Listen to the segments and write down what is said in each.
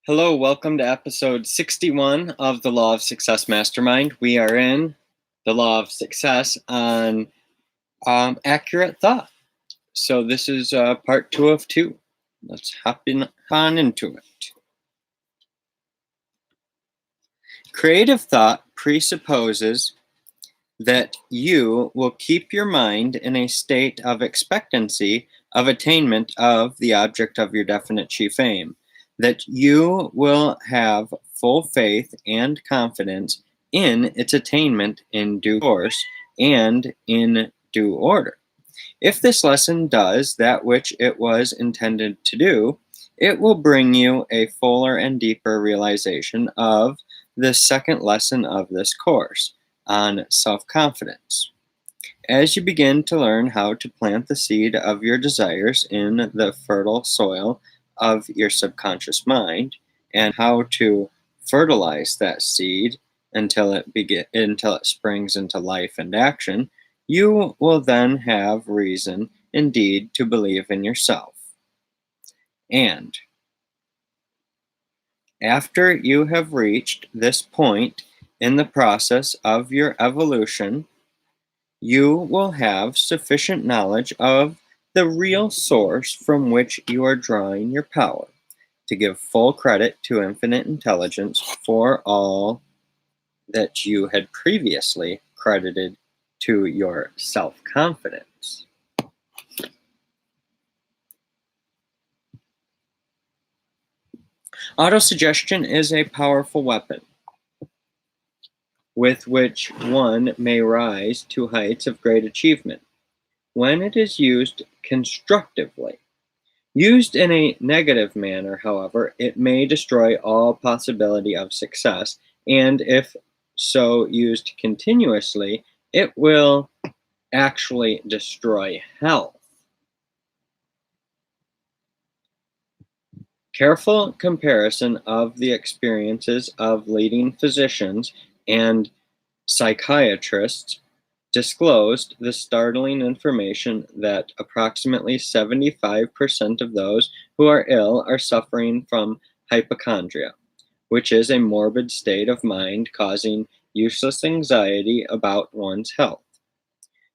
Hello, welcome to episode 61 of the Law of Success Mastermind. We are in the Law of Success on accurate thought. So this is part 2 of 2. Let's hop on into it. Creative thought presupposes that you will keep your mind in a state of expectancy of attainment of the object of your definite chief aim, that you will have full faith and confidence in its attainment in due course and in due order. If this lesson does that which it was intended to do, it will bring you a fuller and deeper realization of the second lesson of this course on self-confidence. As you begin to learn how to plant the seed of your desires in the fertile soil of your subconscious mind and how to fertilize that seed until it springs into life and action, you will then have reason indeed to believe in yourself. And after you have reached this point in the process of your evolution, you will have sufficient knowledge of the real source from which you are drawing your power to give full credit to infinite intelligence for all that you had previously credited to your self-confidence. Autosuggestion is a powerful weapon with which one may rise to heights of great achievement when it is used constructively. Used in a negative manner, however, it may destroy all possibility of success, and if so used continuously, it will actually destroy health. Careful comparison of the experiences of leading physicians and psychiatrists disclosed the startling information that approximately 75% of those who are ill are suffering from hypochondria, which is a morbid state of mind causing useless anxiety about one's health.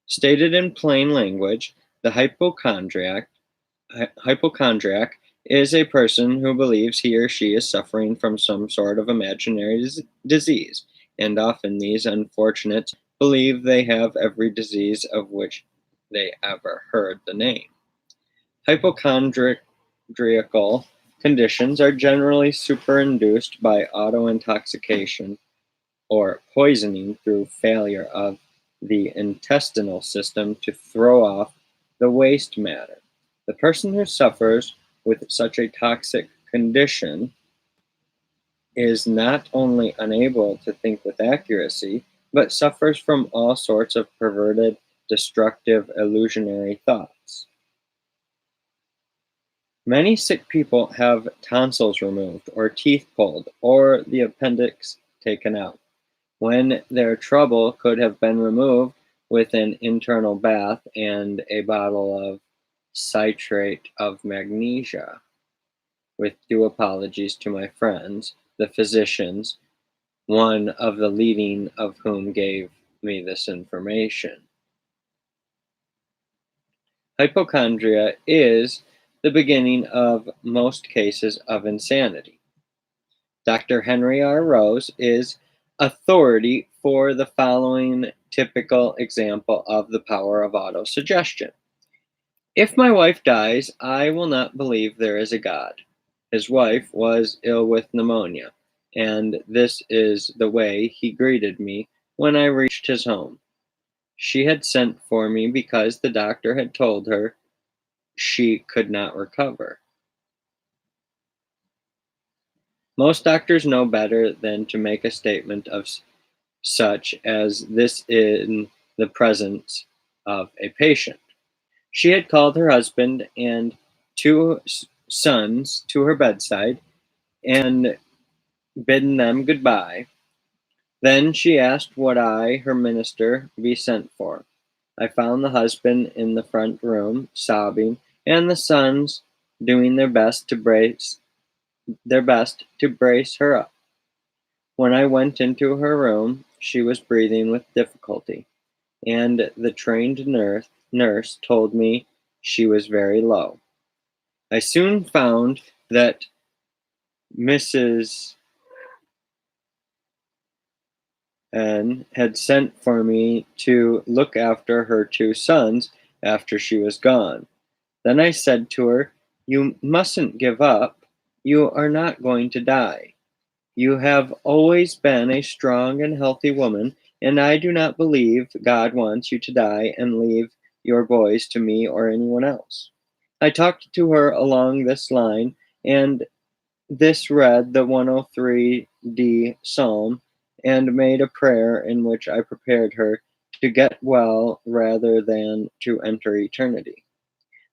Stated in plain language, the hypochondriac is a person who believes he or she is suffering from some sort of imaginary disease, and often these unfortunates believe they have every disease of which they ever heard the name. Hypochondriacal conditions are generally superinduced by autointoxication or poisoning through failure of the intestinal system to throw off the waste matter. The person who suffers with such a toxic condition is not only unable to think with accuracy, but suffers from all sorts of perverted, destructive, illusionary thoughts. Many sick people have tonsils removed, or teeth pulled, or the appendix taken out, when their trouble could have been removed with an internal bath and a bottle of citrate of magnesia. With due apologies to my friends, the physicians, one of the leading of whom gave me this information. Hypochondria is the beginning of most cases of insanity. Dr. Henry R. Rose is authority for the following typical example of the power of autosuggestion. If my wife dies, I will not believe there is a God. His wife was ill with pneumonia, and this is the way he greeted me when I reached his home. She had sent for me because the doctor had told her she could not recover. Most doctors know better than to make a statement of such as this in the presence of a patient. She had called her husband and two sons to her bedside and bidden them goodbye. Then she asked would I, her minister, be sent for. I found the husband in the front room, sobbing, and the sons doing their best to brace their best to brace her up. When I went into her room, she was breathing with difficulty, and the trained nurse told me she was very low. I soon found that Mrs. N had sent for me to look after her two sons after she was gone. Then I said to her, "You mustn't give up. You are not going to die. You have always been a strong and healthy woman, and I do not believe God wants you to die and leave your boys to me or anyone else." I talked to her along this line, and this read the 103D Psalm and made a prayer in which I prepared her to get well rather than to enter eternity.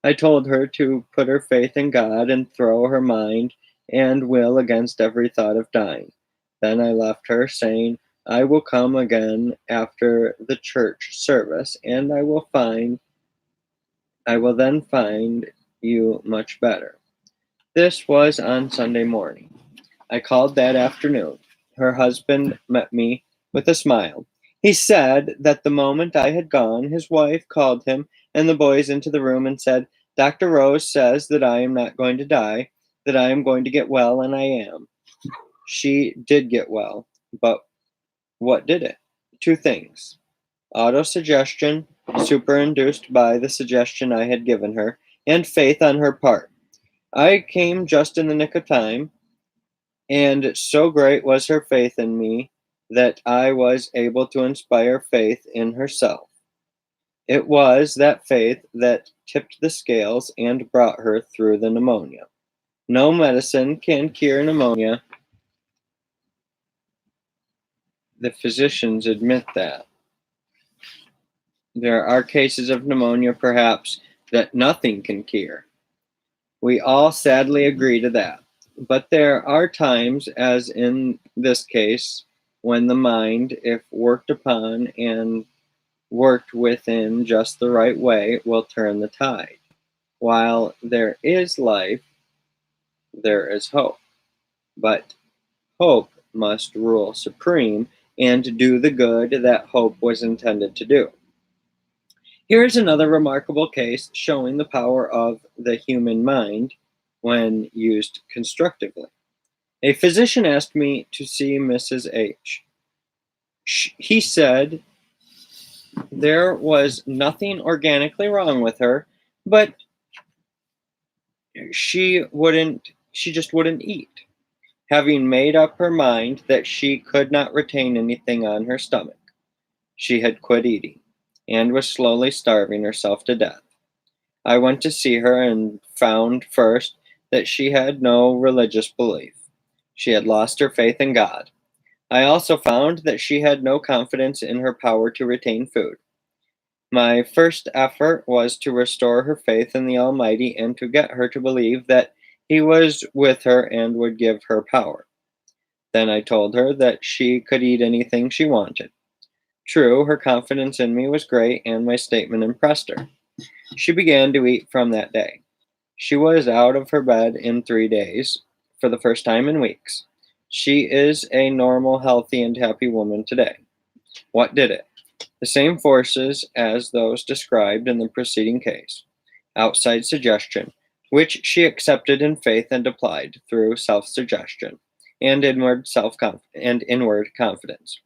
I told her to put her faith in God and throw her mind and will against every thought of dying. Then I left her, saying, "I will come again after the church service, and I will then find you much better." This was on Sunday morning. I called that afternoon. Her husband met me with a smile. He said that the moment I had gone, his wife called him and the boys into the room and said, "Dr. Rose says that I am not going to die, that I am going to get well, and I am." She did get well, but what did it? Two things: autosuggestion, superinduced by the suggestion I had given her, and faith on her part. I came just in the nick of time, and so great was her faith in me that I was able to inspire faith in herself. It was that faith that tipped the scales and brought her through the pneumonia. No medicine can cure pneumonia. The physicians admit that. There are cases of pneumonia, perhaps, that nothing can cure. We all sadly agree to that. But there are times, as in this case, when the mind, if worked upon and worked within just the right way, will turn the tide. While there is life, there is hope. But hope must rule supreme and do the good that hope was intended to do. Here is another remarkable case showing the power of the human mind when used constructively. A physician asked me to see Mrs. H. He said there was nothing organically wrong with her, but she just wouldn't eat. Having made up her mind that she could not retain anything on her stomach, she had quit eating and was slowly starving herself to death. I went to see her and found first that she had no religious belief. She had lost her faith in God. I also found that she had no confidence in her power to retain food. My first effort was to restore her faith in the Almighty and to get her to believe that He was with her and would give her power. Then I told her that she could eat anything she wanted. True, her confidence in me was great, and my statement impressed her. She began to eat from that day. She was out of her bed in 3 days, for the first time in weeks. She is a normal, healthy, and happy woman today. What did it? The same forces as those described in the preceding case: outside suggestion, which she accepted in faith and applied through self-suggestion and inward confidence.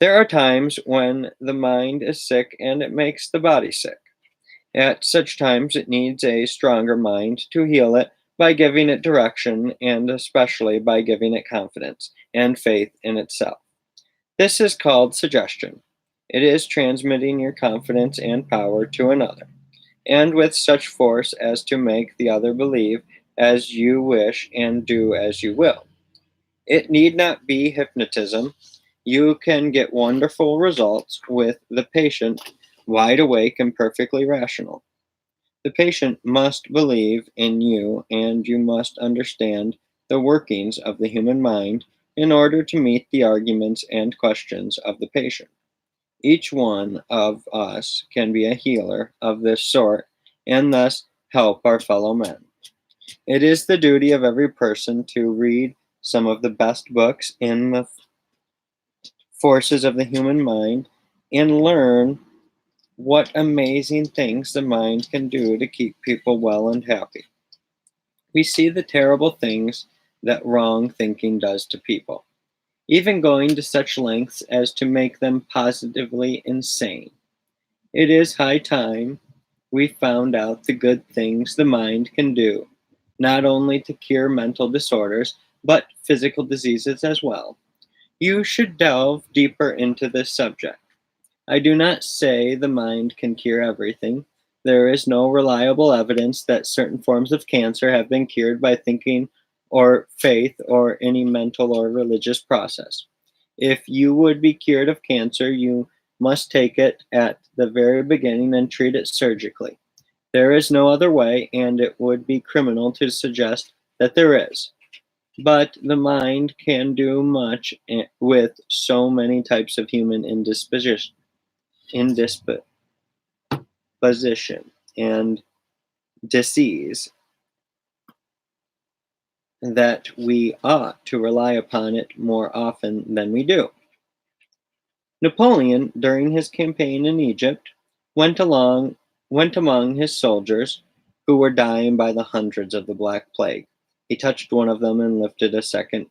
There are times when the mind is sick and it makes the body sick. At such times, it needs a stronger mind to heal it by giving it direction and especially by giving it confidence and faith in itself. This is called suggestion. It is transmitting your confidence and power to another, and with such force as to make the other believe as you wish and do as you will. It need not be hypnotism. You can get wonderful results with the patient wide awake and perfectly rational. The patient must believe in you, and you must understand the workings of the human mind in order to meet the arguments and questions of the patient. Each one of us can be a healer of this sort and thus help our fellow men. It is the duty of every person to read some of the best books in the forces of the human mind and learn what amazing things the mind can do to keep people well and happy. We see the terrible things that wrong thinking does to people, even going to such lengths as to make them positively insane. It is high time we found out the good things the mind can do, not only to cure mental disorders, but physical diseases as well. You should delve deeper into this subject. I do not say the mind can cure everything. There is no reliable evidence that certain forms of cancer have been cured by thinking or faith or any mental or religious process. If you would be cured of cancer, you must take it at the very beginning and treat it surgically. There is no other way, and it would be criminal to suggest that there is. But the mind can do much with so many types of human indisposition and disease that we ought to rely upon it more often than we do. Napoleon, during his campaign in Egypt, went along went among his soldiers who were dying by the hundreds of the Black Plague. He touched one of them and lifted a second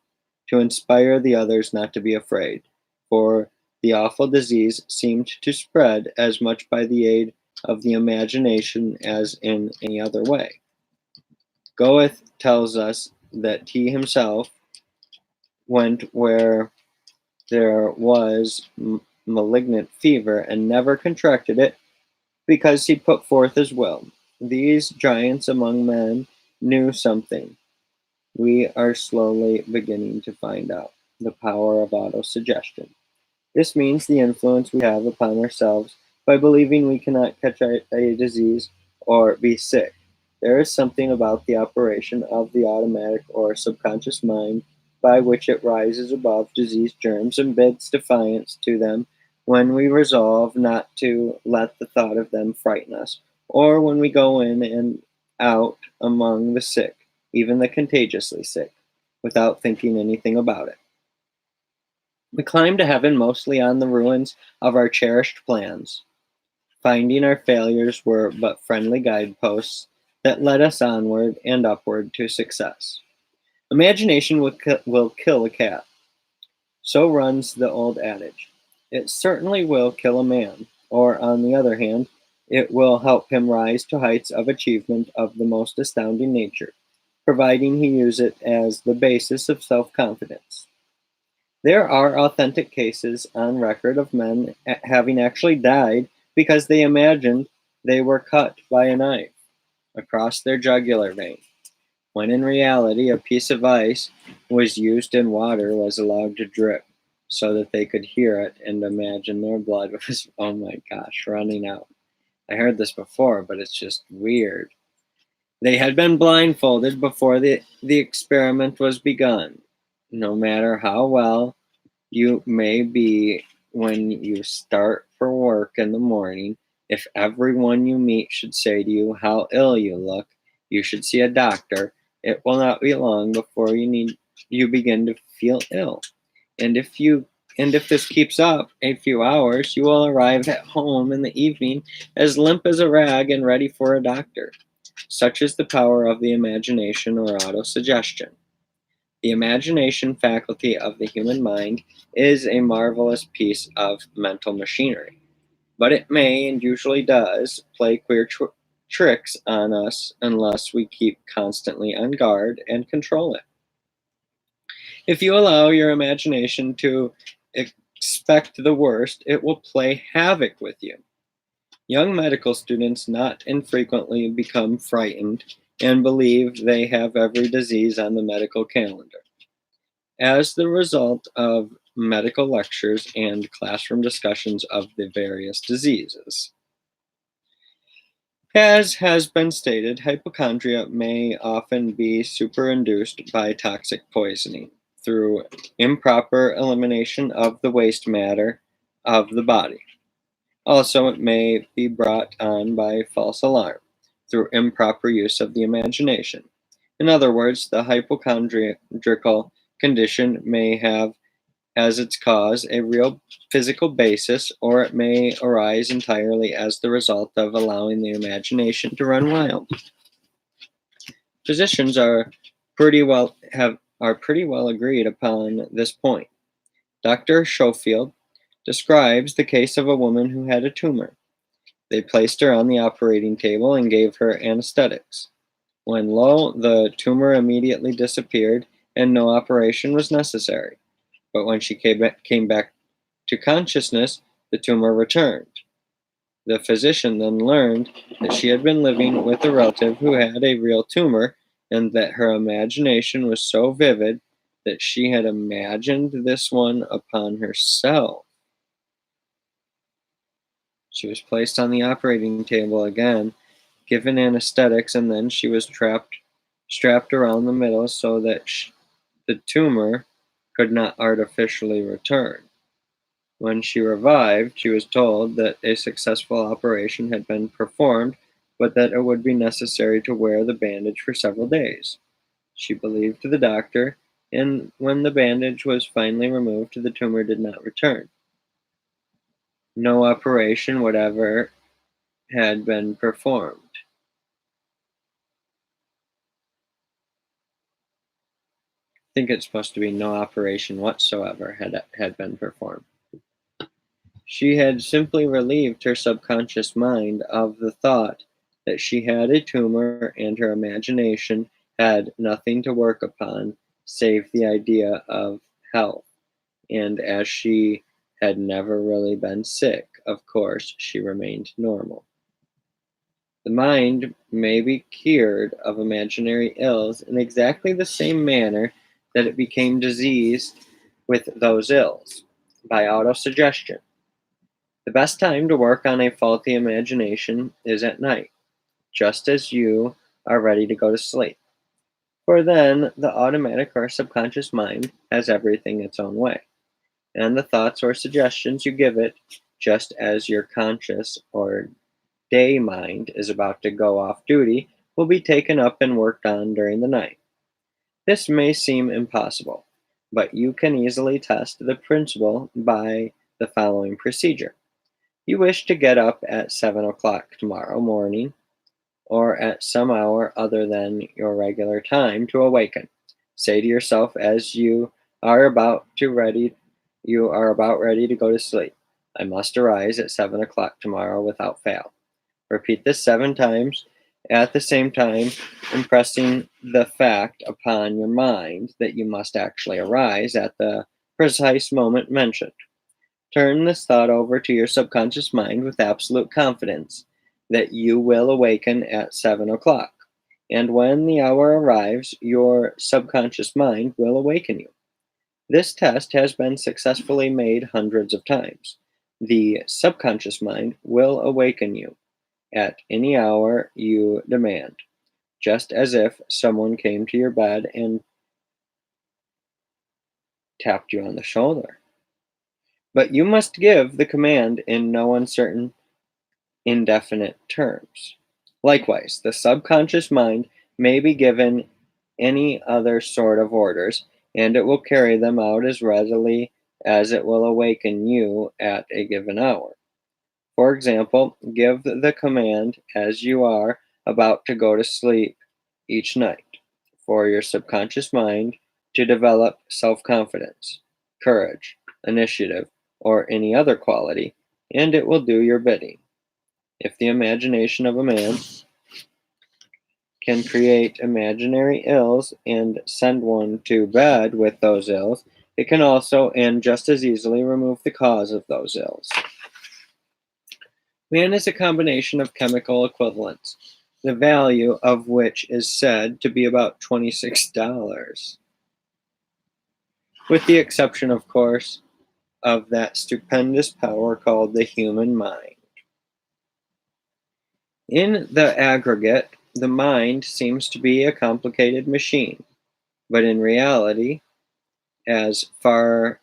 to inspire the others not to be afraid, for the awful disease seemed to spread as much by the aid of the imagination as in any other way. Goethe tells us that he himself went where there was malignant fever and never contracted it because he put forth his will. These giants among men knew something. We are slowly beginning to find out the power of autosuggestion. This means the influence we have upon ourselves by believing we cannot catch a disease or be sick. There is something about the operation of the automatic or subconscious mind by which it rises above disease germs and bids defiance to them when we resolve not to let the thought of them frighten us, or when we go in and out among the sick, even the contagiously sick, without thinking anything about it. We climbed to heaven mostly on the ruins of our cherished plans. Finding our failures were but friendly guideposts that led us onward and upward to success. Imagination will kill a cat. So runs the old adage. It certainly will kill a man, or, on the other hand, it will help him rise to heights of achievement of the most astounding nature, providing he use it as the basis of self confidence. There are authentic cases on record of men having actually died because they imagined they were cut by a knife across their jugular vein, when in reality a piece of ice was used and water was allowed to drip so that they could hear it and imagine their blood was, oh my gosh, running out. I heard this before, but it's just weird. They had been blindfolded before the experiment was begun. No matter how well you may be when you start for work in the morning, if everyone you meet should say to you how ill you look, you should see a doctor, it will not be long before you begin to feel ill. And if this keeps up a few hours, you will arrive at home in the evening as limp as a rag and ready for a doctor. Such is the power of the imagination or autosuggestion. The imagination faculty of the human mind is a marvelous piece of mental machinery, but it may, and usually does, play queer tricks on us unless we keep constantly on guard and control it. If you allow your imagination to expect the worst, it will play havoc with you. Young medical students not infrequently become frightened and believe they have every disease on the medical calendar. As the result of medical lectures and classroom discussions of the various diseases. As has been stated, hypochondria may often be superinduced by toxic poisoning through improper elimination of the waste matter of the body. Also, it may be brought on by false alarm through improper use of the imagination. In other words, the hypochondriacal condition may have as its cause a real physical basis, or it may arise entirely as the result of allowing the imagination to run wild. Physicians are pretty well agreed upon this point. Dr. Schofield describes the case of a woman who had a tumor. They placed her on the operating table and gave her anesthetics. When lo, the tumor immediately disappeared and no operation was necessary. But when she came back to consciousness, the tumor returned. The physician then learned that she had been living with a relative who had a real tumor and that her imagination was so vivid that she had imagined this one upon herself. She was placed on the operating table again, given anesthetics, and then she was strapped around the middle so that the tumor could not artificially return. When she revived, she was told that a successful operation had been performed, but that it would be necessary to wear the bandage for several days. She believed the doctor, and when the bandage was finally removed, the tumor did not return. No operation whatever had been performed. I think it's supposed to be no operation whatsoever had been performed. She had simply relieved her subconscious mind of the thought that she had a tumor and her imagination had nothing to work upon save the idea of health. And as she had never really been sick, of course, she remained normal. The mind may be cured of imaginary ills in exactly the same manner that it became diseased with those ills, by autosuggestion. The best time to work on a faulty imagination is at night, just as you are ready to go to sleep. For then the automatic or subconscious mind has everything its own way, and the thoughts or suggestions you give it, just as your conscious or day mind is about to go off duty, will be taken up and worked on during the night. This may seem impossible, but you can easily test the principle by the following procedure. You wish to get up at 7 o'clock tomorrow morning, or at some hour other than your regular time to awaken. Say to yourself as are about you are about ready to go to sleep. I must arise at 7 o'clock tomorrow without fail. Repeat this 7 times at the same time, impressing the fact upon your mind that you must actually arise at the precise moment mentioned. Turn this thought over to your subconscious mind with absolute confidence that you will awaken at 7 o'clock. And when the hour arrives, your subconscious mind will awaken you. This test has been successfully made hundreds of times. The subconscious mind will awaken you at any hour you demand, just as if someone came to your bed and tapped you on the shoulder. But you must give the command in no uncertain, indefinite terms. Likewise, the subconscious mind may be given any other sort of orders, and it will carry them out as readily as it will awaken you at a given hour. For example, give the command as you are about to go to sleep each night for your subconscious mind to develop self confidence, courage, initiative, or any other quality, and it will do your bidding. If the imagination of a man can create imaginary ills and send one to bed with those ills, it can also and just as easily remove the cause of those ills. Man is a combination of chemical equivalents, the value of which is said to be about $26, with the exception, of course, of that stupendous power called the human mind. In the aggregate, the mind seems to be a complicated machine, but in reality, as far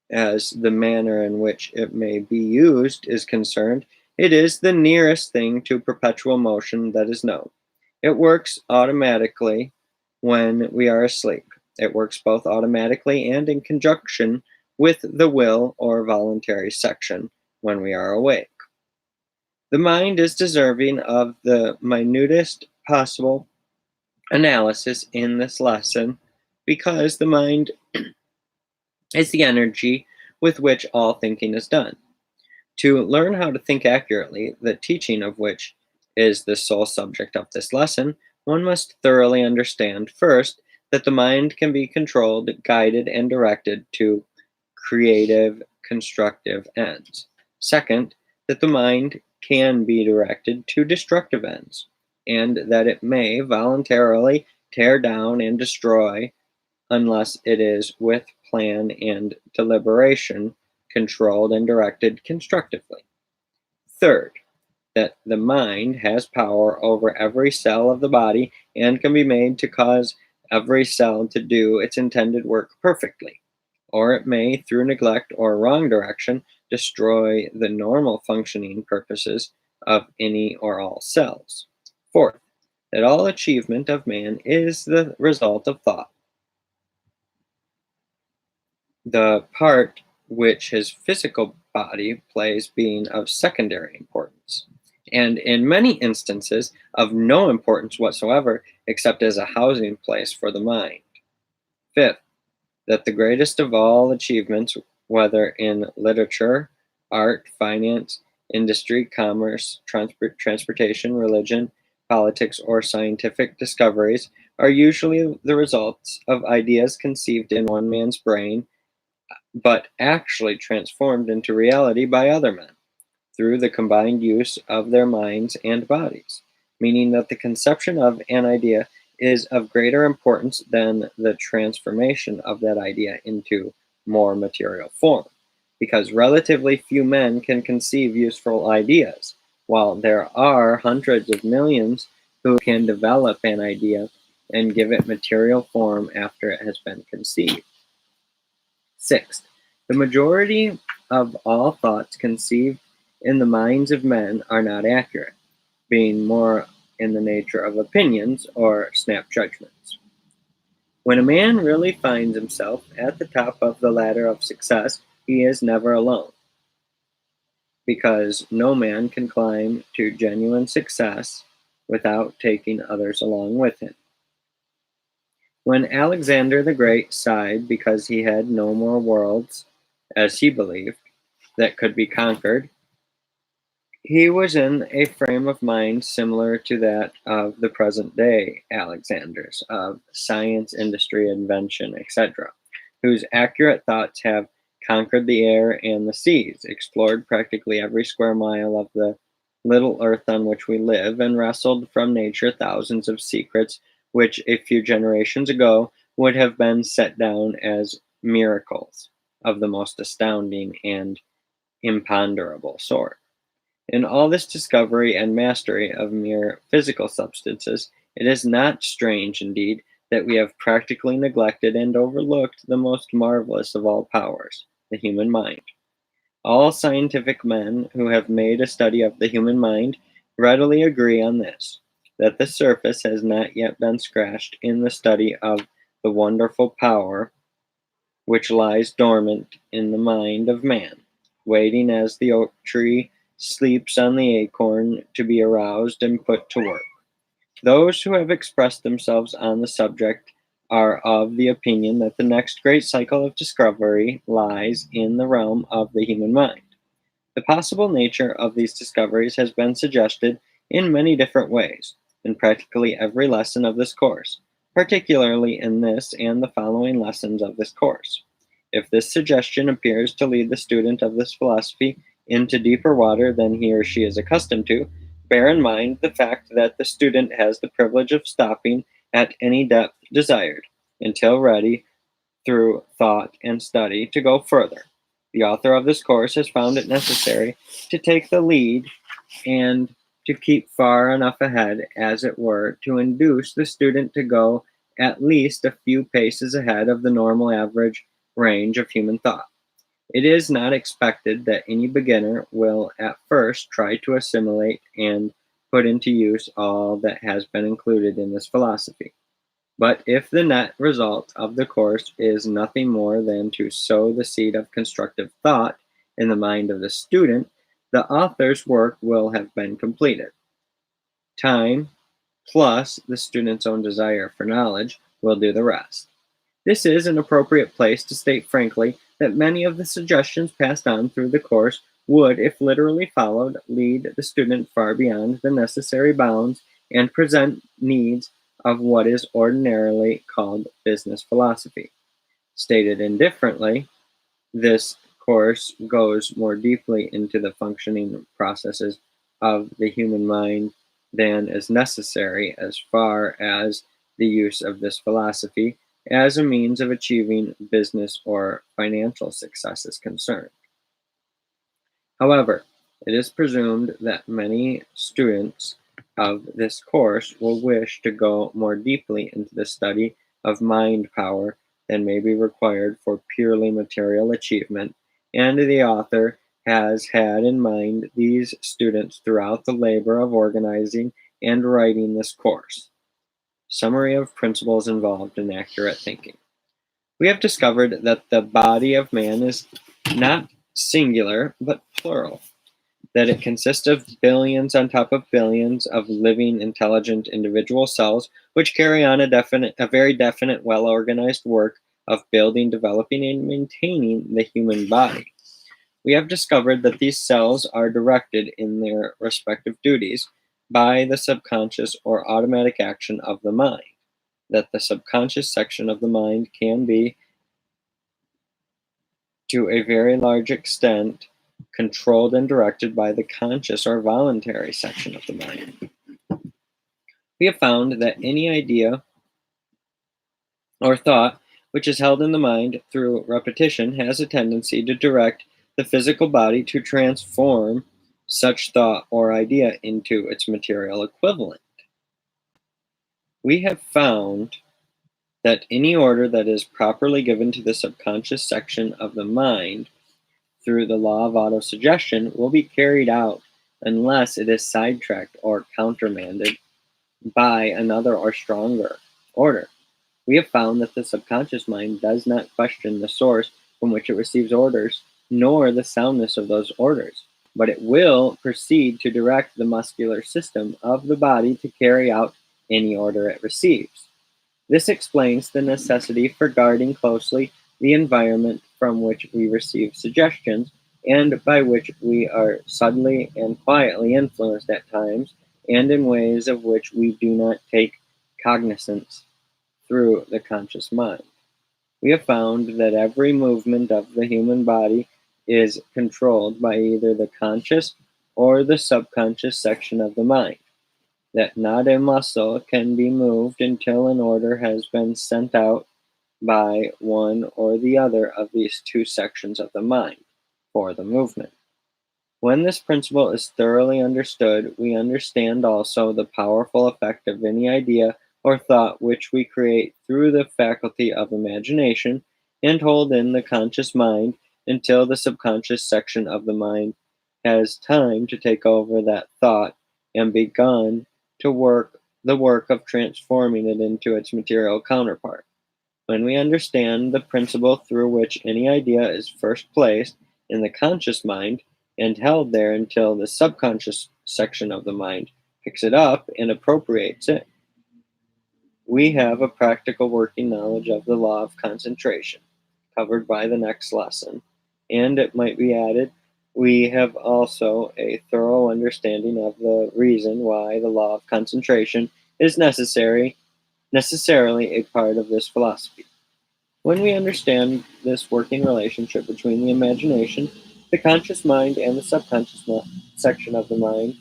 as the manner in which it may be used is concerned, it is the nearest thing to perpetual motion that is known. It works automatically when we are asleep. It works both automatically and in conjunction with the will or voluntary section when we are awake. The mind is deserving of the minutest possible analysis in this lesson because the mind is the energy with which all thinking is done. To learn how to think accurately, the teaching of which is the sole subject of this lesson, one must thoroughly understand first that the mind can be controlled, guided, and directed to creative, constructive ends. Second, that the mind can be directed to destructive ends, and that it may voluntarily tear down and destroy unless it is with plan and deliberation controlled and directed constructively. Third, that the mind has power over every cell of the body and can be made to cause every cell to do its intended work perfectly, or it may, through neglect or wrong direction, destroy the normal functioning purposes of any or all cells. Fourth, that all achievement of man is the result of thought, the part which his physical body plays being of secondary importance, and in many instances of no importance whatsoever except as a housing place for the mind. Fifth, that the greatest of all achievements, whether in literature, art, finance, industry, commerce, transportation, religion, politics, or scientific discoveries, are usually the results of ideas conceived in one man's brain but actually transformed into reality by other men through the combined use of their minds and bodies, meaning that the conception of an idea is of greater importance than the transformation of that idea into more material form, because relatively few men can conceive useful ideas, while there are hundreds of millions who can develop an idea and give it material form after it has been conceived. Sixth, the majority of all thoughts conceived in the minds of men are not accurate, being more in the nature of opinions or snap judgments. When a man really finds himself at the top of the ladder of success, he is never alone, because no man can climb to genuine success without taking others along with him. When Alexander the Great sighed because he had no more worlds, as he believed, that could be conquered, he was in a frame of mind similar to that of the present day Alexanders of science, industry, invention, etc., whose accurate thoughts have conquered the air and the seas, explored practically every square mile of the little earth on which we live, and wrestled from nature thousands of secrets which a few generations ago would have been set down as miracles of the most astounding and imponderable sort. In all this discovery and mastery of mere physical substances, it is not strange, indeed, that we have practically neglected and overlooked the most marvelous of all powers, the human mind. All scientific men who have made a study of the human mind readily agree on this, that the surface has not yet been scratched in the study of the wonderful power which lies dormant in the mind of man, waiting as the oak tree sleeps on the acorn to be aroused and put to work. Those who have expressed themselves on the subject are of the opinion that the next great cycle of discovery lies in the realm of the human mind. The possible nature of these discoveries has been suggested in many different ways in practically every lesson of this course, particularly in this and the following lessons of this course. If this suggestion appears to lead the student of this philosophy into deeper water than he or she is accustomed to, bear in mind the fact that the student has the privilege of stopping at any depth desired, until ready, through thought and study, to go further. The author of this course has found it necessary to take the lead and to keep far enough ahead, as it were, to induce the student to go at least a few paces ahead of the normal average range of human thought. It is not expected that any beginner will at first try to assimilate and put into use all that has been included in this philosophy. But if the net result of the course is nothing more than to sow the seed of constructive thought in the mind of the student, the author's work will have been completed. Time, plus the student's own desire for knowledge, will do the rest. This is an appropriate place to state frankly that many of the suggestions passed on through the course would, if literally followed, lead the student far beyond the necessary bounds and present needs of what is ordinarily called business philosophy. Stated indifferently, this course goes more deeply into the functioning processes of the human mind than is necessary as far as the use of this philosophy as a means of achieving business or financial success is concerned. However, it is presumed that many students of this course will wish to go more deeply into the study of mind power than may be required for purely material achievement, and the author has had in mind these students throughout the labor of organizing and writing this course. Summary of principles involved in accurate thinking. We have discovered that the body of man is not singular but plural, that it consists of billions on top of billions of living, intelligent individual cells which carry on a very definite, well organized work of building, developing, and maintaining the human body. We have discovered that these cells are directed in their respective duties by the subconscious or automatic action of the mind, that the subconscious section of the mind can be, to a very large extent, controlled and directed by the conscious or voluntary section of the mind. We have found that any idea or thought which is held in the mind through repetition has a tendency to direct the physical body to transform such thought or idea into its material equivalent. We have found that any order that is properly given to the subconscious section of the mind through the law of autosuggestion will be carried out unless it is sidetracked or countermanded by another or stronger order. We have found that the subconscious mind does not question the source from which it receives orders, nor the soundness of those orders, but it will proceed to direct the muscular system of the body to carry out any order it receives. This explains the necessity for guarding closely the environment from which we receive suggestions and by which we are subtly and quietly influenced at times and in ways of which we do not take cognizance through the conscious mind. We have found that every movement of the human body is controlled by either the conscious or the subconscious section of the mind, that not a muscle can be moved until an order has been sent out by one or the other of these two sections of the mind for the movement. When this principle is thoroughly understood, we understand also the powerful effect of any idea or thought which we create through the faculty of imagination and hold in the conscious mind until the subconscious section of the mind has time to take over that thought and begun to work the work of transforming it into its material counterpart. When we understand the principle through which any idea is first placed in the conscious mind and held there until the subconscious section of the mind picks it up and appropriates it, we have a practical working knowledge of the law of concentration, covered by the next lesson. And it might be added, we have also a thorough understanding of the reason why the law of concentration is necessarily a part of this philosophy. When we understand this working relationship between the imagination, the conscious mind, and the subconscious section of the mind,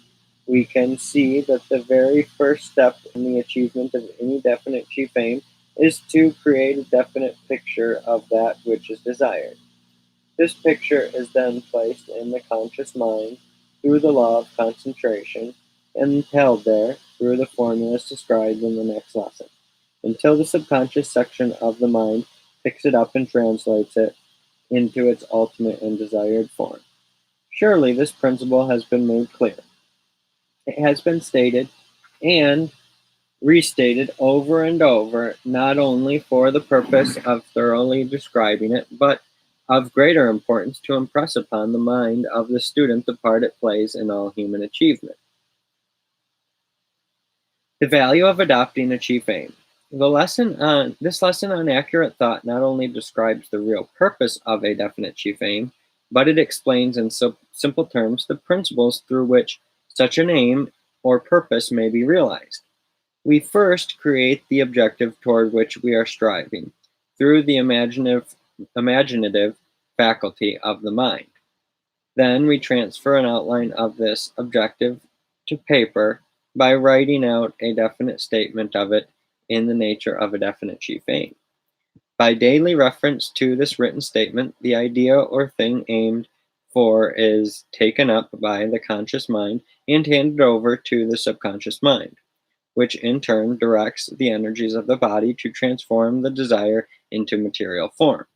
we can see that the very first step in the achievement of any definite chief aim is to create a definite picture of that which is desired. This picture is then placed in the conscious mind through the law of concentration and held there through the formulas described in the next lesson, until the subconscious section of the mind picks it up and translates it into its ultimate and desired form. Surely this principle has been made clear. It has been stated, and restated over and over, not only for the purpose of thoroughly describing it, but of greater importance to impress upon the mind of the student the part it plays in all human achievement. The value of adopting a chief aim. This lesson on accurate thought not only describes the real purpose of a definite chief aim, but it explains in simple terms the principles through which such an aim or purpose may be realized. We first create the objective toward which we are striving through the imaginative faculty of the mind. Then we transfer an outline of this objective to paper by writing out a definite statement of it in the nature of a definite chief aim. By daily reference to this written statement, the idea or thing aimed for is taken up by the conscious mind and handed over to the subconscious mind, which in turn directs the energies of the body to transform the desire into material form.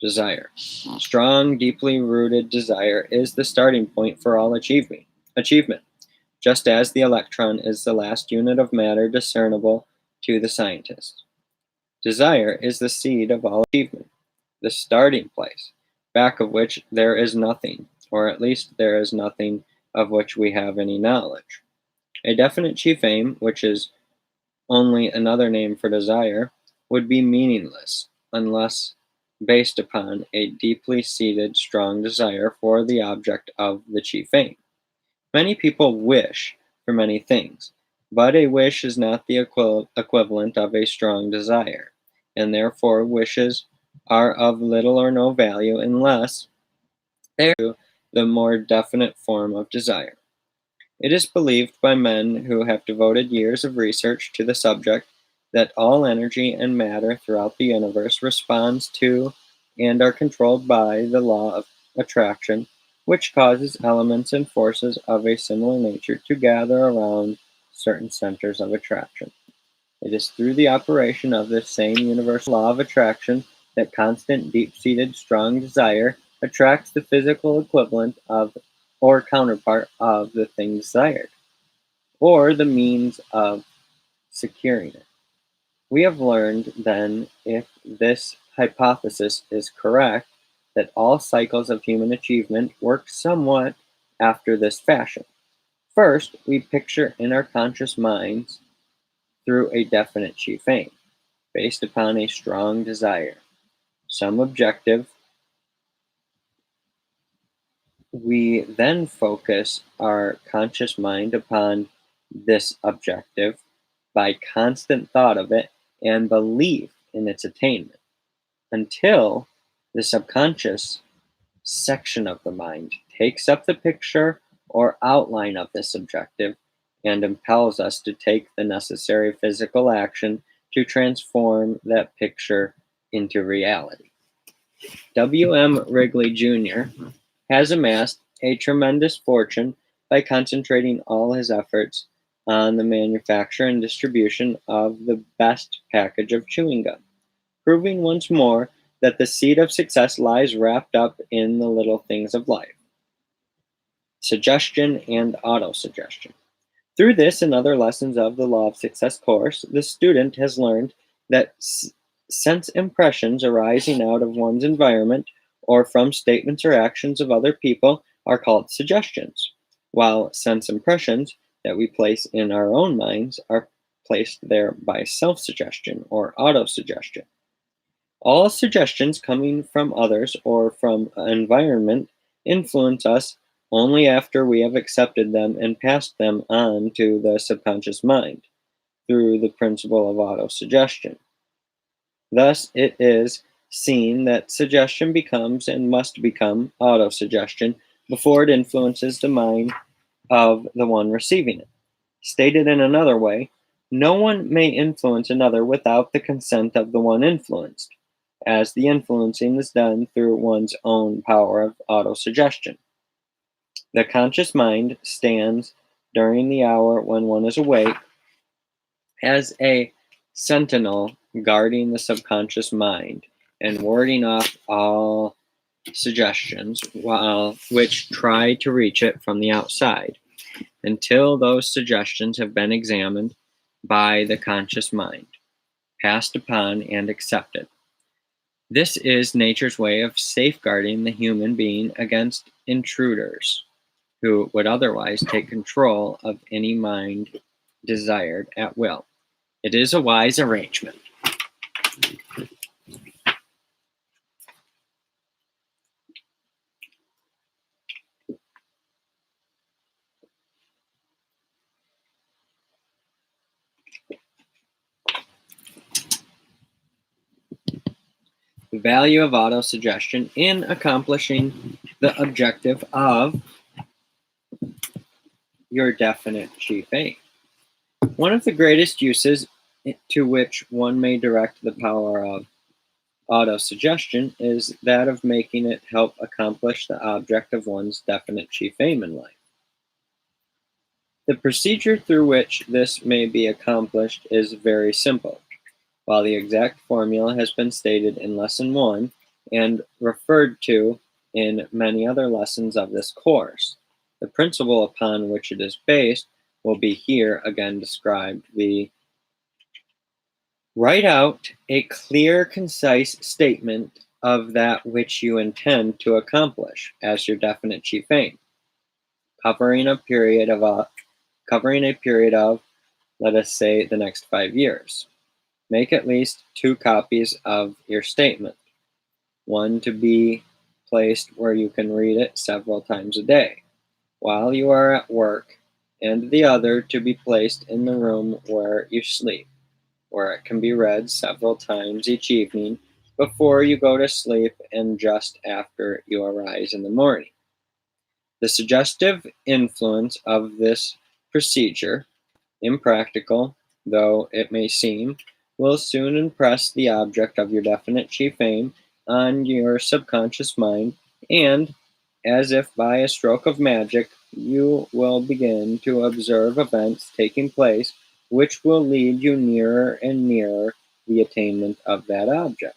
Desire. Strong, deeply rooted desire is the starting point for all achievement, just as the electron is the last unit of matter discernible to the scientist. Desire is the seed of all achievement, the starting place, back of which there is nothing, or at least there is nothing of which we have any knowledge. A definite chief aim, which is only another name for desire, would be meaningless unless based upon a deeply seated, strong desire for the object of the chief aim. Many people wish for many things, but a wish is not the equivalent of a strong desire, and therefore wishes are of little or no value unless they are the more definite form of desire. It is believed by men who have devoted years of research to the subject that all energy and matter throughout the universe responds to and are controlled by the law of attraction, which causes elements and forces of a similar nature to gather around certain centers of attraction. It is through the operation of this same universal law of attraction that constant, deep-seated, strong desire attracts the physical equivalent of or counterpart of the thing desired, or the means of securing it. We have learned then, if this hypothesis is correct, that all cycles of human achievement work somewhat after this fashion. First, we picture in our conscious minds through a definite chief aim, based upon a strong desire, some objective. We then focus our conscious mind upon this objective by constant thought of it and belief in its attainment until the subconscious section of the mind takes up the picture or outline of this objective and impels us to take the necessary physical action to transform that picture into reality. W.M. Wrigley Jr. has amassed a tremendous fortune by concentrating all his efforts on the manufacture and distribution of the best package of chewing gum, proving once more that the seed of success lies wrapped up in the little things of life. Suggestion and autosuggestion. Through this and other lessons of the Law of Success course, the student has learned that sense impressions arising out of one's environment or from statements or actions of other people are called suggestions, while sense impressions that we place in our own minds are placed there by self-suggestion or autosuggestion. All suggestions coming from others or from environment influence us only after we have accepted them and passed them on to the subconscious mind through the principle of autosuggestion. Thus, it is seen that suggestion becomes and must become autosuggestion before it influences the mind of the one receiving it. Stated in another way, no one may influence another without the consent of the one influenced, as the influencing is done through one's own power of autosuggestion. The conscious mind stands during the hour when one is awake as a sentinel guarding the subconscious mind and warding off all suggestions which try to reach it from the outside until those suggestions have been examined by the conscious mind, passed upon and accepted. This is nature's way of safeguarding the human being against intruders who would otherwise take control of any mind desired at will. It is a wise arrangement. The value of autosuggestion in accomplishing the objective of your definite chief aim. One of the greatest uses to which one may direct the power of autosuggestion is that of making it help accomplish the object of one's definite chief aim in life. The procedure through which this may be accomplished is very simple. While the exact formula has been stated in Lesson 1 and referred to in many other lessons of this course, the principle upon which it is based will be here again described. Write out a clear, concise statement of that which you intend to accomplish as your definite chief aim, covering a period of, let us say, the next 5 years. Make at least 2 copies of your statement, one to be placed where you can read it several times a day while you are at work, and the other to be placed in the room where you sleep, where it can be read several times each evening before you go to sleep and just after you arise in the morning. The suggestive influence of this procedure, impractical though it may seem, will soon impress the object of your definite chief aim on your subconscious mind, and, as if by a stroke of magic, you will begin to observe events taking place which will lead you nearer and nearer the attainment of that object.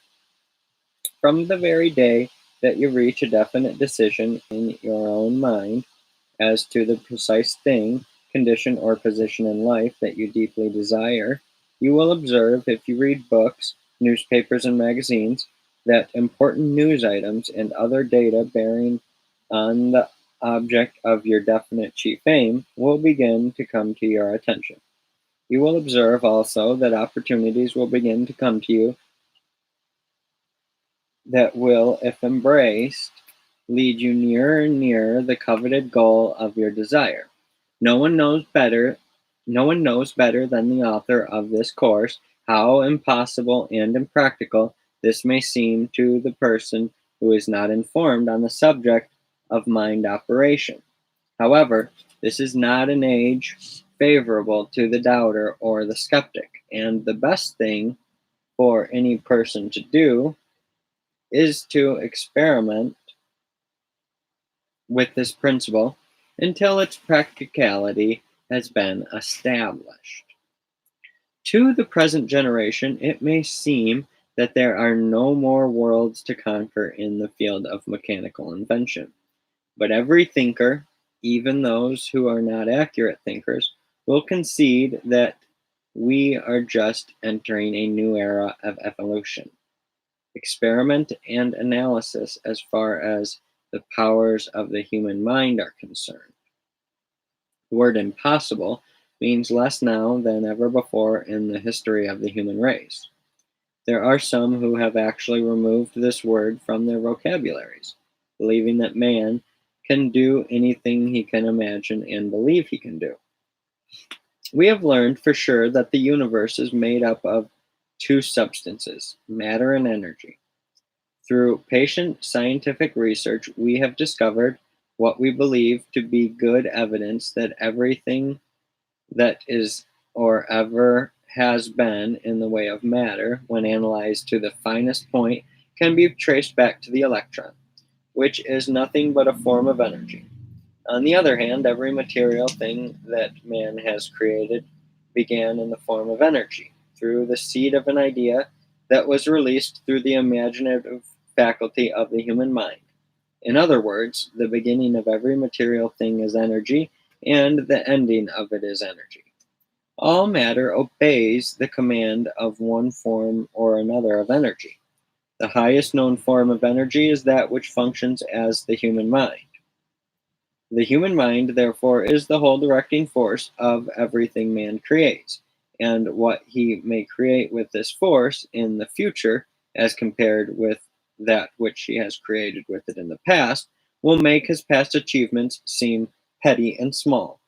From the very day that you reach a definite decision in your own mind as to the precise thing, condition, or position in life that you deeply desire, you will observe, if you read books, newspapers, and magazines, that important news items and other data bearing on the object of your definite chief aim will begin to come to your attention. You will observe also that opportunities will begin to come to you that will, if embraced, lead you nearer and nearer the coveted goal of your desire. No one knows better than the author of this course how impossible and impractical this may seem to the person who is not informed on the subject of mind operation. However, this is not an age favorable to the doubter or the skeptic, and the best thing for any person to do is to experiment with this principle until its practicality has been established. To the present generation, it may seem that there are no more worlds to conquer in the field of mechanical invention. But every thinker, even those who are not accurate thinkers, will concede that we are just entering a new era of evolution. Experiment and analysis, as far as the powers of the human mind are concerned. The word impossible means less now than ever before in the history of the human race. There are some who have actually removed this word from their vocabularies, believing that man can do anything he can imagine and believe he can do. We have learned for sure that the universe is made up of 2 substances, matter and energy. Through patient scientific research, we have discovered what we believe to be good evidence that everything that is or ever has been in the way of matter, when analyzed to the finest point, can be traced back to the electron, which is nothing but a form of energy. On the other hand, every material thing that man has created began in the form of energy, through the seed of an idea that was released through the imaginative faculty of the human mind. In other words, the beginning of every material thing is energy, and the ending of it is energy. All matter obeys the command of one form or another of energy. The highest known form of energy is that which functions as the human mind. The human mind, therefore, is the whole directing force of everything man creates, and what he may create with this force in the future, as compared with that which he has created with it in the past, will make his past achievements seem petty and small.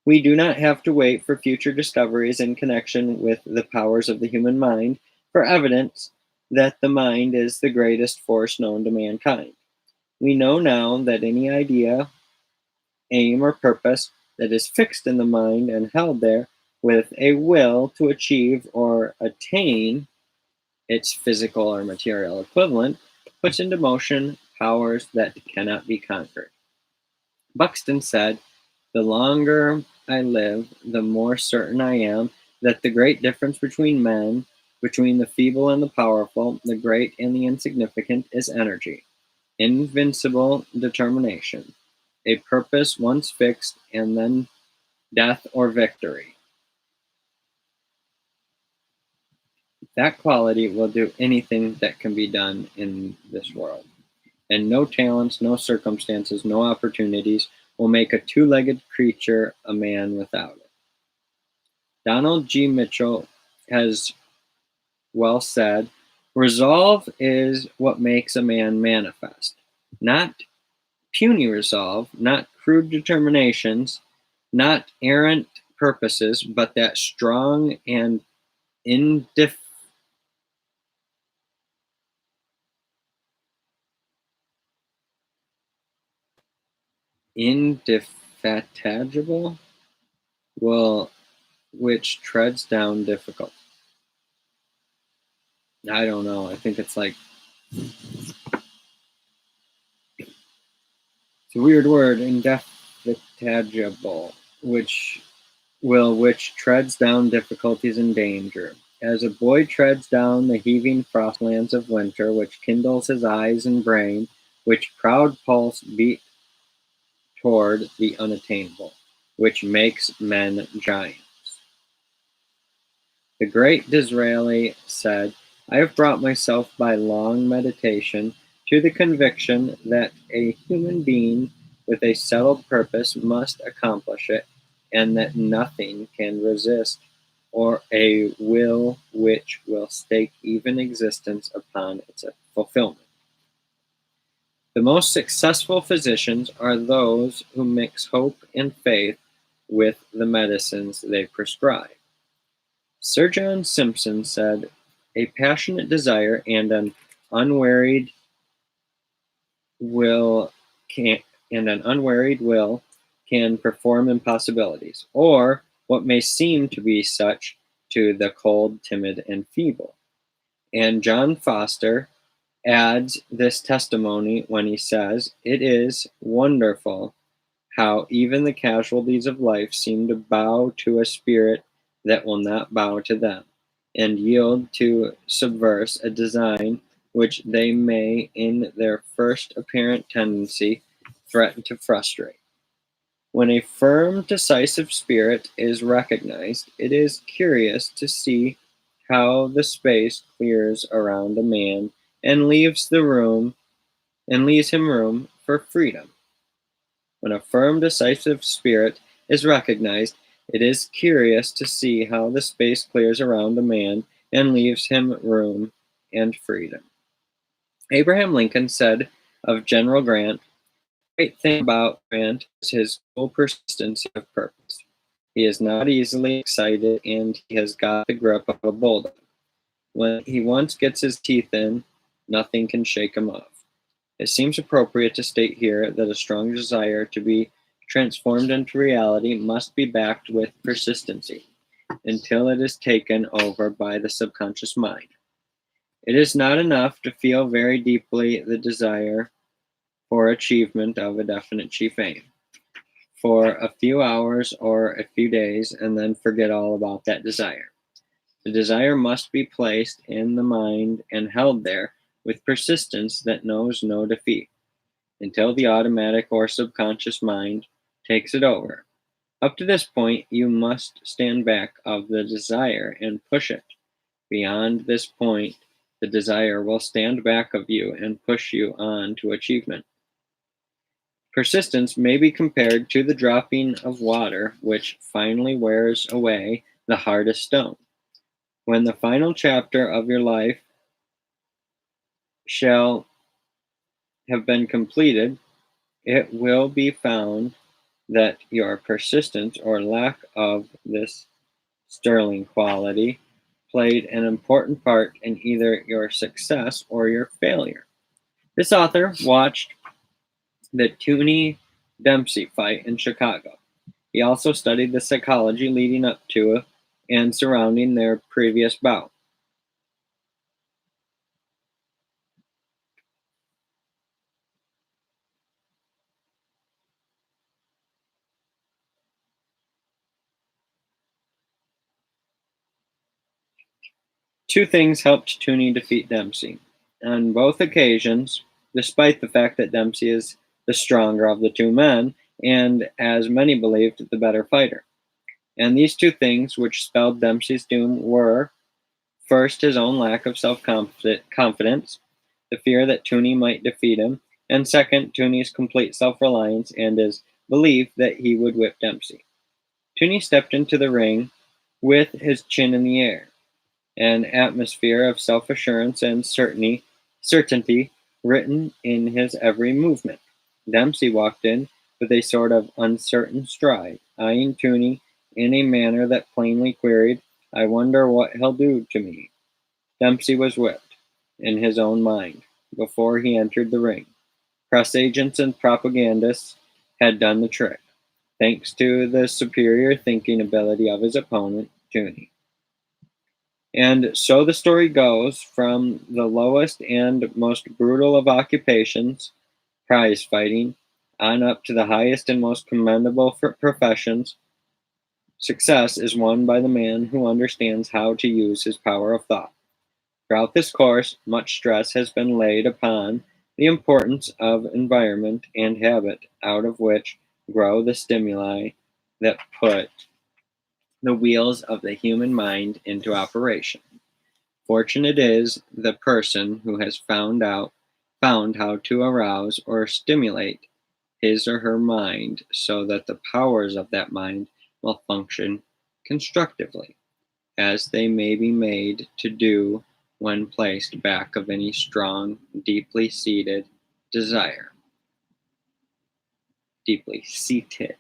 We do not have to wait for future discoveries in connection with the powers of the human mind for evidence that the mind is the greatest force known to mankind. We know now that any idea, aim, or purpose that is fixed in the mind and held there with a will to achieve or attain its physical or material equivalent puts into motion powers that cannot be conquered. Buxton said, "The longer I live, the more certain I am that the great difference between men, between the feeble and the powerful, the great and the insignificant, is energy, invincible determination, a purpose once fixed, and then death or victory. That quality will do anything that can be done in this world. And no talents, no circumstances, no opportunities will make a two-legged creature a man without it." Donald G. Mitchell has well said, "Resolve is what makes a man manifest, not puny resolve, not crude determinations, not errant purposes, but that strong and indif- indefatigable will which treads down difficult." I don't know. I think it's like it's a weird word, indefatigable, which treads down difficulties and danger. As a boy treads down the heaving frostlands of winter, which kindles his eyes and brain, which proud pulse beat toward the unattainable, which makes men giants. The great Disraeli said, "I have brought myself by long meditation to the conviction that a human being with a settled purpose must accomplish it, and that nothing can resist or a will which will stake even existence upon its fulfillment. The most successful physicians are those who mix hope and faith with the medicines they prescribe." Sir John Simpson said, "A passionate desire and will can an unwearied will can perform impossibilities, or what may seem to be such to the cold, timid, and feeble." And John Foster adds this testimony when he says, "It is wonderful how even the casualties of life seem to bow to a spirit that will not bow to them, and yield to subverse a design which they may, in their first apparent tendency, threaten to frustrate. When a firm, decisive spirit is recognized, it is curious to see how the space clears around a man and leaves him room for freedom. When a firm, decisive spirit is recognized, it is curious to see how the space clears around a man and leaves him room and freedom." Abraham Lincoln said of General Grant, "The great thing about Grant is his cool persistency of purpose. He is not easily excited, and he has got the grip of a bulldog. When he once gets his teeth in, nothing can shake him off." It seems appropriate to state here that a strong desire to be transformed into reality must be backed with persistency until it is taken over by the subconscious mind. It is not enough to feel very deeply the desire for achievement of a definite chief aim for a few hours or a few days and then forget all about that desire. The desire must be placed in the mind and held there with persistence that knows no defeat, until the automatic or subconscious mind takes it over. Up to this point, you must stand back of the desire and push it. Beyond this point, the desire will stand back of you and push you on to achievement. Persistence may be compared to the dropping of water, which finally wears away the hardest stone. When the final chapter of your life shall have been completed, it will be found that your persistence or lack of this sterling quality played an important part in either your success or your failure. This author watched the Toonie Dempsey fight in Chicago. He also studied the psychology leading up to and surrounding their previous bout. Two things helped Tooney defeat Dempsey. On both occasions, despite the fact that Dempsey is the stronger of the two men, and as many believed, the better fighter. And these two things, which spelled Dempsey's doom, were first, his own lack of self confidence, the fear that Tooney might defeat him, and second, Tooney's complete self reliance and his belief that he would whip Dempsey. Tooney stepped into the ring with his chin in the air, an atmosphere of self assurance and certainty written in his every movement. Dempsey walked in with a sort of uncertain stride, eyeing Tooney in a manner that plainly queried, I wonder what he'll do to me. Dempsey was whipped, in his own mind, before he entered the ring. Press agents and propagandists had done the trick, thanks to the superior thinking ability of his opponent, Tooney. And so the story goes from the lowest and most brutal of occupations, prize fighting, on up to the highest and most commendable professions. Success is won by the man who understands how to use his power of thought. Throughout this course, much stress has been laid upon the importance of environment and habit, out of which grow the stimuli that put the wheels of the human mind into operation. Fortunate is the person who has found how to arouse or stimulate his or her mind so that the powers of that mind will function constructively, as they may be made to do when placed back of any strong, deeply seated desire. Deeply seated.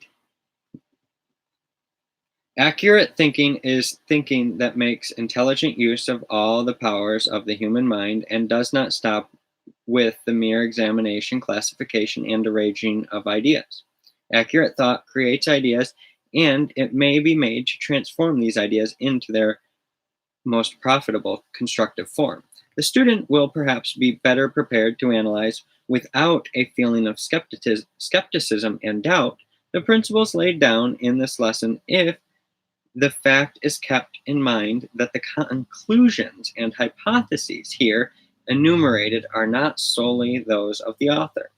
Accurate thinking is thinking that makes intelligent use of all the powers of the human mind and does not stop with the mere examination, classification, and arranging of ideas. Accurate thought creates ideas, and it may be made to transform these ideas into their most profitable constructive form. The student will perhaps be better prepared to analyze, without a feeling of skepticism and doubt, the principles laid down in this lesson if the fact is kept in mind that the conclusions and hypotheses here enumerated are not solely those of the author.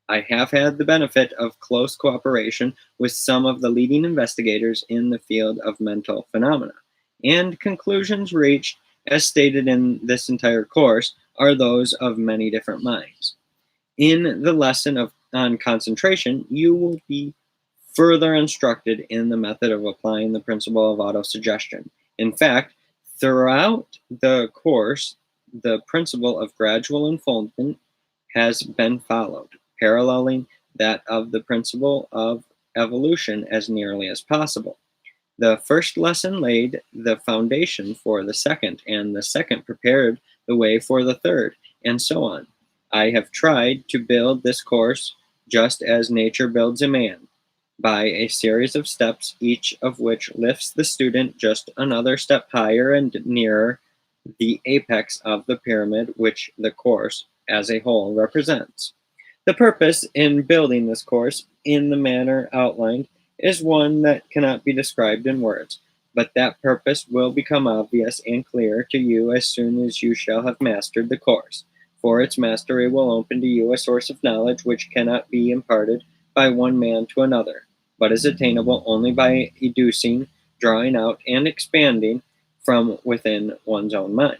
I have had the benefit of close cooperation with some of the leading investigators in the field of mental phenomena, and conclusions reached, as stated in this entire course, are those of many different minds. In the lesson on concentration, you will be further instructed in the method of applying the principle of autosuggestion. In fact, throughout the course, the principle of gradual unfoldment has been followed, paralleling that of the principle of evolution as nearly as possible. The first lesson laid the foundation for the second, and the second prepared the way for the third, and so on. I have tried to build this course just as nature builds a man, by a series of steps, each of which lifts the student just another step higher and nearer the apex of the pyramid which the course as a whole represents. The purpose in building this course in the manner outlined is one that cannot be described in words, but that purpose will become obvious and clear to you as soon as you shall have mastered the course, for its mastery will open to you a source of knowledge which cannot be imparted by one man to another. but is attainable only by educing, drawing out, and expanding from within one's own mind.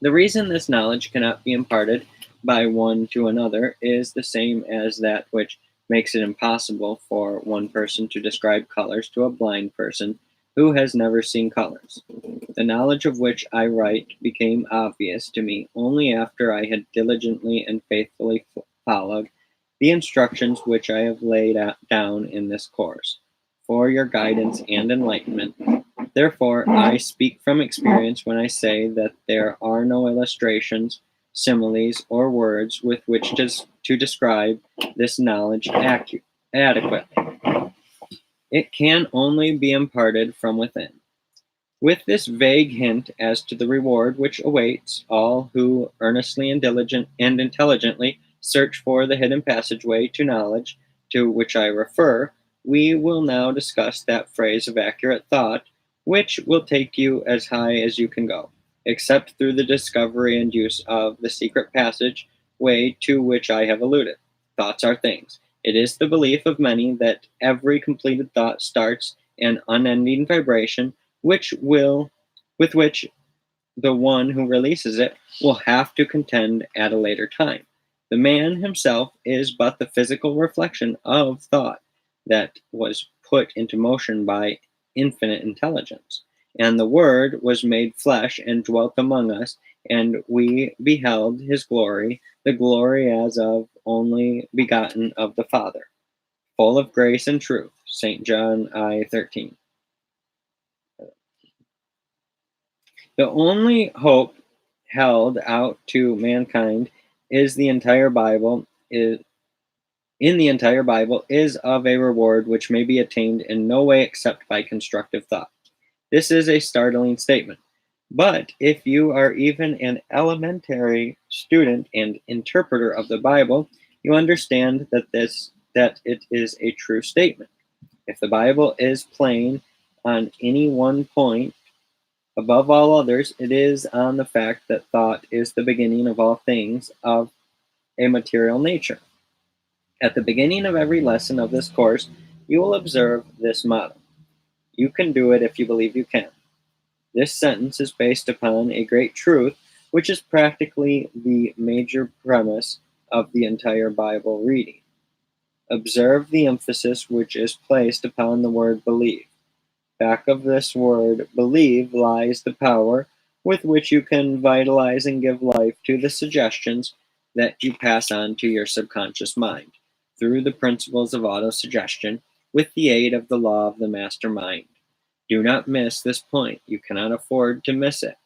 The reason this knowledge cannot be imparted by one to another is the same as that which makes it impossible for one person to describe colors to a blind person who has never seen colors. The knowledge of which I write became obvious to me only after I had diligently and faithfully followed the instructions which I have laid down in this course for your guidance and enlightenment. Therefore, I speak from experience when I say that there are no illustrations, similes, or words with which to describe this knowledge adequately. It can only be imparted from within. With this vague hint as to the reward which awaits all who earnestly and diligent and intelligently search for the hidden passageway to knowledge to which I refer, we will now discuss that phrase of accurate thought which will take you as high as you can go, except through the discovery and use of the secret passage way to which I have alluded. Thoughts are things. It is the belief of many that every completed thought starts an unending vibration with which the one who releases it will have to contend at a later time. The man himself is but the physical reflection of thought that was put into motion by infinite intelligence. And the Word was made flesh and dwelt among us, and we beheld his glory, the glory as of only begotten of the Father, full of grace and truth. St. John I 13. The only hope held out to mankind is the entire Bible is in the entire Bible is of a reward which may be attained in no way except by constructive thought. This is a startling statement. But if you are even an elementary student and interpreter of the Bible, you understand that it is a true statement. If the Bible is plain on any one point, above all others, it is on the fact that thought is the beginning of all things of a material nature. At the beginning of every lesson of this course, you will observe this motto: You can do it if you believe you can. This sentence is based upon a great truth, which is practically the major premise of the entire Bible reading. Observe the emphasis which is placed upon the word believe. Back of this word believe lies the power with which you can vitalize and give life to the suggestions that you pass on to your subconscious mind through the principles of autosuggestion with the aid of the law of the master mind. Do not miss this point. You cannot afford to miss it,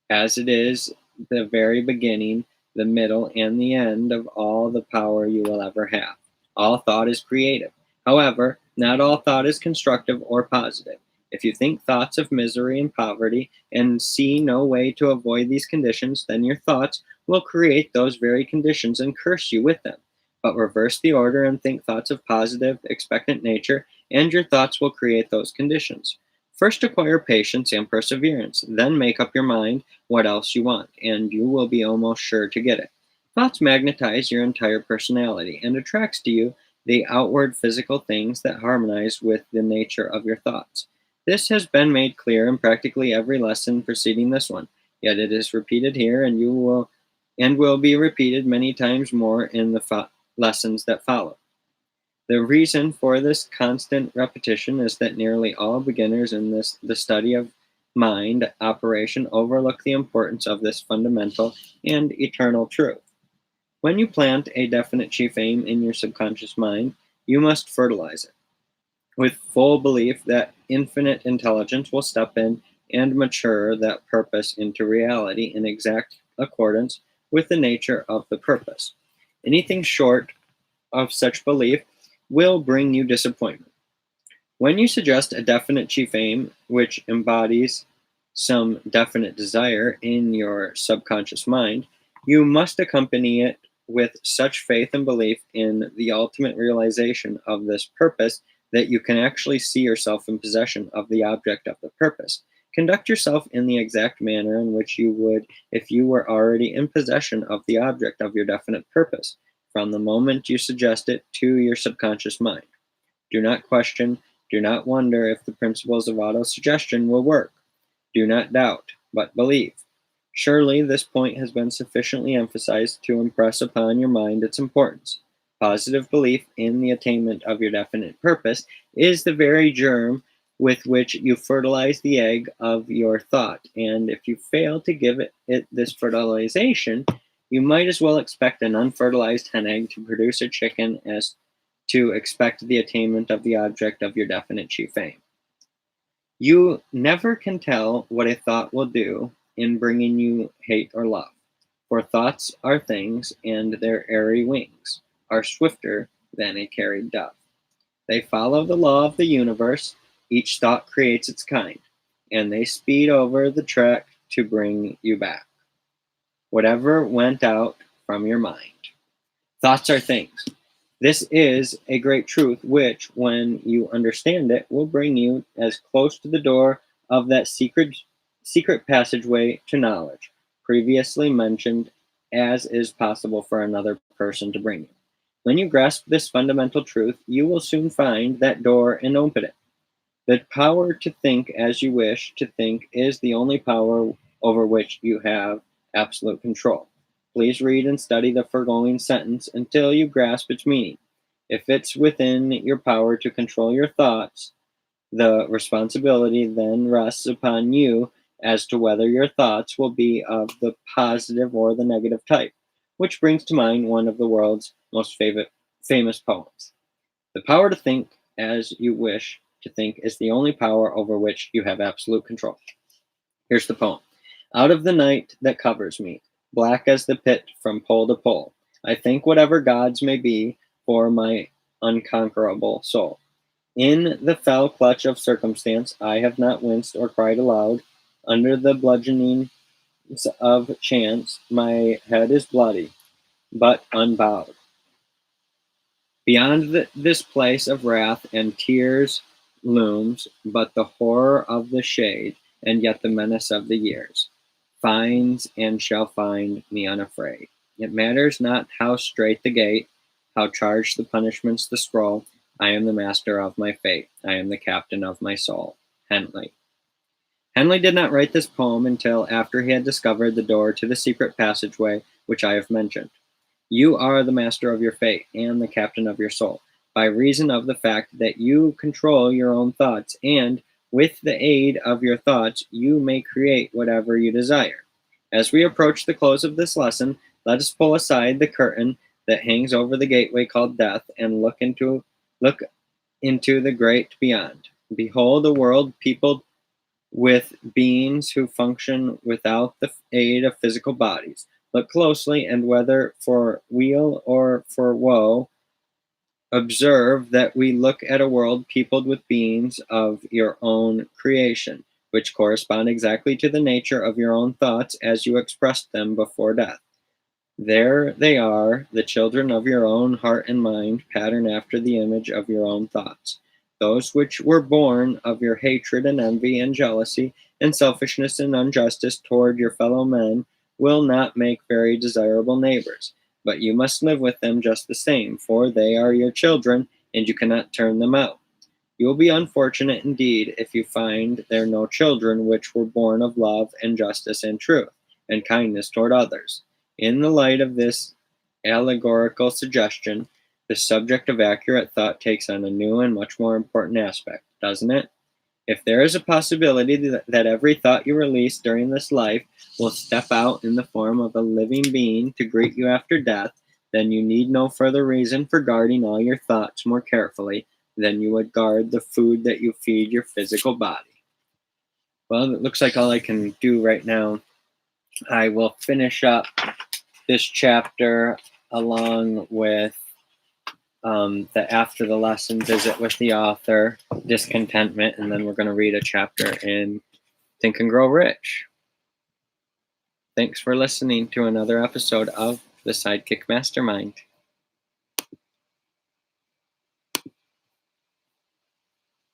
as it is the very beginning, the middle, and the end of all the power you will ever have. All thought is creative. However, not all thought is constructive or positive. If you think thoughts of misery and poverty and see no way to avoid these conditions, then your thoughts will create those very conditions and curse you with them. But reverse the order and think thoughts of positive, expectant nature, and your thoughts will create those conditions. First acquire patience and perseverance, then make up your mind what else you want, and you will be almost sure to get it. Thoughts magnetize your entire personality and attracts to you the outward physical things that harmonize with the nature of your thoughts. This has been made clear in practically every lesson preceding this one, yet it is repeated here and will be repeated many times more in the lessons that follow. The reason for this constant repetition is that nearly all beginners in the study of mind operation overlook the importance of this fundamental and eternal truth. When you plant a definite chief aim in your subconscious mind, you must fertilize it with full belief that infinite intelligence will step in and mature that purpose into reality in exact accordance with the nature of the purpose. Anything short of such belief will bring you disappointment. When you suggest a definite chief aim which embodies some definite desire in your subconscious mind, you must accompany it with such faith and belief in the ultimate realization of this purpose that you can actually see yourself in possession of the object of the purpose. Conduct yourself in the exact manner in which you would if you were already in possession of the object of your definite purpose, from the moment you suggest it to your subconscious mind. Do not question. Do not wonder if the principles of autosuggestion will work. Do not doubt, but believe. Surely this point has been sufficiently emphasized to impress upon your mind its importance. Positive belief in the attainment of your definite purpose is the very germ with which you fertilize the egg of your thought, and if you fail to give it this fertilization, you might as well expect an unfertilized hen egg to produce a chicken as to expect the attainment of the object of your definite chief aim. You never can tell what a thought will do in bringing you hate or love, for thoughts are things, and their airy wings are swifter than a carried dove. They follow the law of the universe, each thought creates its kind, and they speed over the track to bring you back whatever went out from your mind. Thoughts are things. This is a great truth which, when you understand it, will bring you as close to the door of that secret passageway to knowledge, previously mentioned, as is possible for another person to bring you. When you grasp this fundamental truth, you will soon find that door and open it. The power to think as you wish to think is the only power over which you have absolute control. Please read and study the foregoing sentence until you grasp its meaning. If it's within your power to control your thoughts, the responsibility then rests upon you as to whether your thoughts will be of the positive or the negative type, which brings to mind one of the world's most famous poems. The power to think as you wish to think is the only power over which you have absolute control. Here's the poem. Out of the night that covers me, black as the pit from pole to pole, I think whatever gods may be for my unconquerable soul. In the fell clutch of circumstance, I have not winced or cried aloud. Under the bludgeonings of chance, my head is bloody, but unbowed. Beyond this place of wrath and tears looms but the horror of the shade, and yet the menace of the years finds and shall find me unafraid. It matters not how strait the gate, how charged the punishments the scroll. I am the master of my fate. I am the captain of my soul. Henley. Henley did not write this poem until after he had discovered the door to the secret passageway which I have mentioned. You are the master of your fate and the captain of your soul, by reason of the fact that you control your own thoughts, and with the aid of your thoughts, you may create whatever you desire. As we approach the close of this lesson, let us pull aside the curtain that hangs over the gateway called death and look into the great beyond. Behold a world peopled with beings who function without the aid of physical bodies. Look closely, and whether for weal or for woe, observe that we look at a world peopled with beings of your own creation, which correspond exactly to the nature of your own thoughts as you expressed them before death. There they are, the children of your own heart and mind, patterned after the image of your own thoughts. Those which were born of your hatred and envy and jealousy and selfishness and injustice toward your fellow men will not make very desirable neighbors, but you must live with them just the same, for they are your children, and you cannot turn them out. You will be unfortunate indeed if you find there no children which were born of love and justice and truth, and kindness toward others. In the light of this allegorical suggestion, the subject of accurate thought takes on a new and much more important aspect, doesn't it? If there is a possibility that every thought you release during this life will step out in the form of a living being to greet you after death, then you need no further reason for guarding all your thoughts more carefully than you would guard the food that you feed your physical body. Well, it looks like all I can do right now. I will finish up this chapter along with the after the lesson visit with the author, discontentment, and then we're going to read a chapter in Think and Grow Rich. Thanks for listening to another episode of the Sidekick Mastermind.